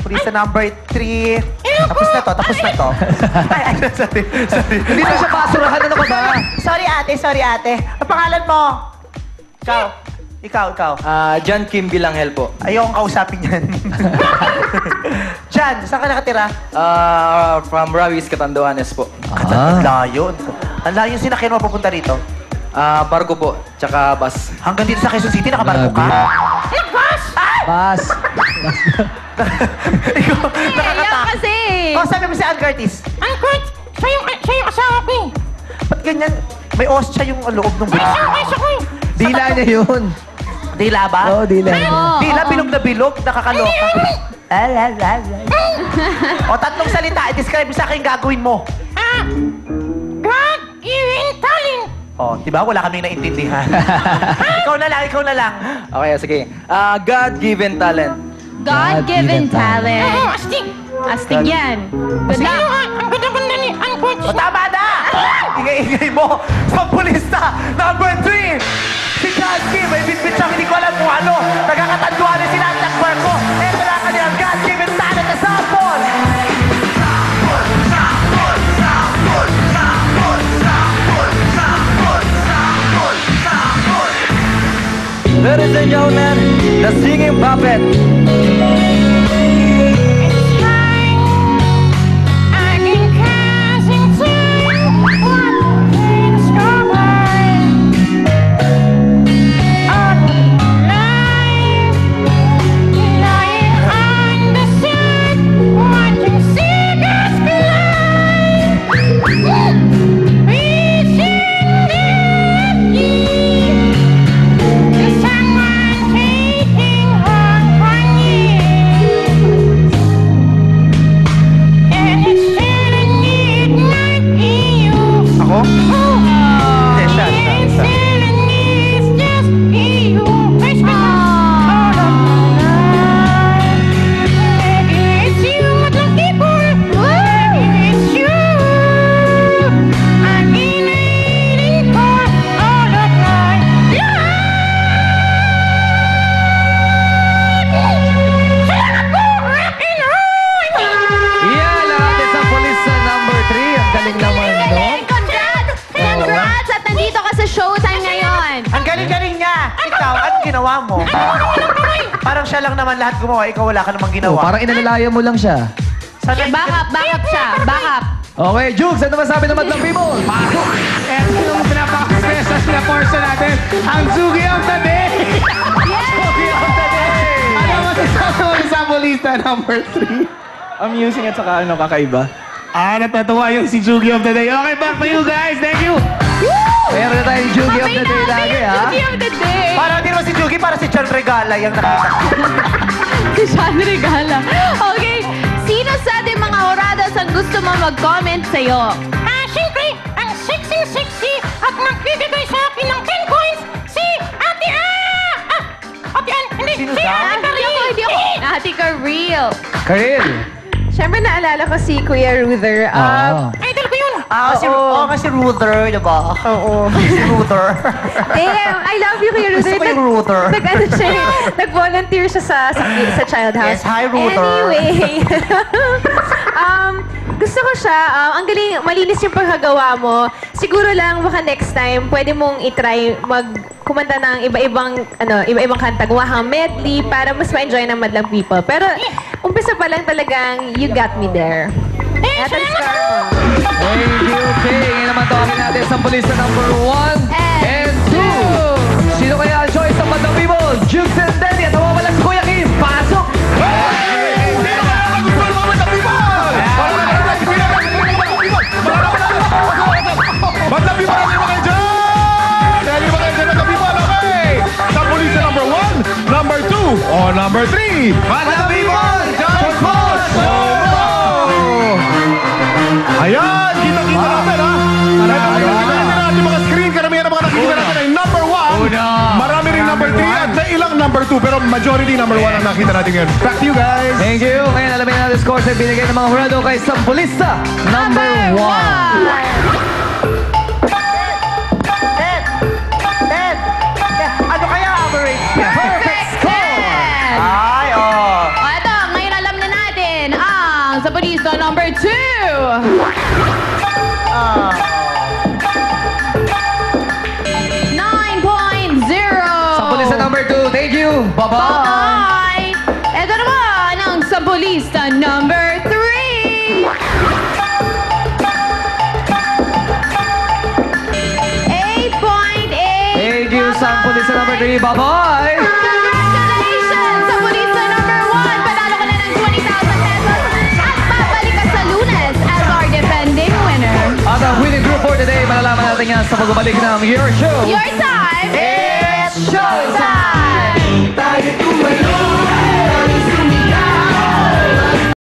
Sampolista number 3. Tapos na to, tapos na to. Ay, sorry. Hindi na siya basurahan. Ano ka ba? Sorry ate. Ang pangalan mo? Ikaw. John Kim Bilanghel po. Ayokong kausapin yan. Jan, saan ka nakatira? From Rawis, Catanduanes po. Ang layo. Ang layo yung sinakyan mo papunta rito. Barko po, tsaka bus. Hanggang dito sa Quezon City, nakabarko ka. Bas. Ikaw, Ayaw nakakatakot. kasi. Oh, sabi mo si Ann Curtis. Ang Kurt, siya yung asawa ko eh. Ba't ganyan? May ostya yung loob ng bus. Ay, siya ko eh. Dila niya yun. Dila ba? Oo, dila. Dila, bilog na bilog, nakakaloka. O, tatlong salita, i-describe mo sa akin gagawin mo. God, given talent. O, di ba? Wala kaming naintindihan. ikaw na lang. Okay, sige. God-given talent. God-given talent. Oo, astig. Astig yan. Good Sino luck. ang ganda-ganda ni Ang Kurt? O, tama na! Ingay-ingay mo. Sampolista, number 3. Si Jasky, may bitbit siyang hindi ko alam kung ano. Nagkakatanduan na sila at nagbarko. Ito na kanilang God-given talent na sampol. Ladies and gentlemen, the singing puppet. Ginawa mo. Parang siya lang naman lahat gumawa. Ikaw wala ka namang ginawa. Parang inalalayan mo lang siya. Backup siya. Backup. Okay, Jukes, ano masabi ng Madlang People? Ito yung pinapaka-special na portion natin, ang Sugi of the Day! Sugi of the day! Ano masasabi mo sa Sampolista number 3? Amusing at saka kakaiba. Natatawa yung si Sugi of the Day. Okay, back to you guys. Thank you! Meron na tayong Jugi of the Day lagi, ha? Jugi of the Day. Para hindi naman si Jugi, para si John Regala yung nakita. Si Sean Regala. Okay. Sino sa ating mga oradas ang gusto mo mag-comment sa'yo? Siyempre, ang sexy at nagbibigay sa akin ng 10 coins, si Ate Ate Ann, hindi, Sino si daw? Ate Karil. Hindi ako. Ate Karil. Karil. Siyempre, naalala ko si Kuya Ruther. Idol ko yun. Si Ruther, diba? Oo. Si Ruther. Damn, I love you, Kuya Ruther. Gusto ko yung Ruther. Nag-ano siya, nag-volunteer siya sa Child House. Yes, hi, Ruther. Anyway, gusto ko siya. Ang galing, malinis yung pagkagawa mo. Siguro lang, baka next time, pwede mong itry kumanta ng iba-ibang kanta. Gumawa kang medley para mas ma-enjoy ng Madlang People. Pero, umpisa pa lang talagang, you got me there. At ang scar mo. Thank you, Kay. Ngayon naman tawagin natin sa Sampolista number 1 and 2. Sino kaya ang choice ng Madlang People? Jukes and Denny at nawawalan si Kuya Kim. Pasok! Madlang People natin mga dyan! Dahil mga dyan Madlang People, okay! Sampolista number 1, number 2, o number 3. Madlang People, John Post! Ayan! Kita-kita natin, ha? Karamihan natin mga screen, karamihan ng mga nakikita natin ay number 1. Marami rin number 3 at na ilang number 2, pero majority number 1 ang nakita natin ngayon. Back to you guys! Thank you. Ngayon, alamin natin scores na binigay ng mga hurado kay Sampolista number 1. Ano kaya average niya? Perfect score! Ay, O ito, ngayon alam na natin number 2. 9.0. Sampolista number 2. Thank you. Bye-bye. Bye-bye! Ito naman ang sampolista number 3. 8.8. Thank you, Sampolista number 3. Bye-bye. Congratulations! Sampolista number 1. Panalo ka na ng 20,000 pesos at babalik ka sa Lunes as our defending winner. At ang winning group for today, malalaman natin yan sa pagbabalik ng Your Show. Your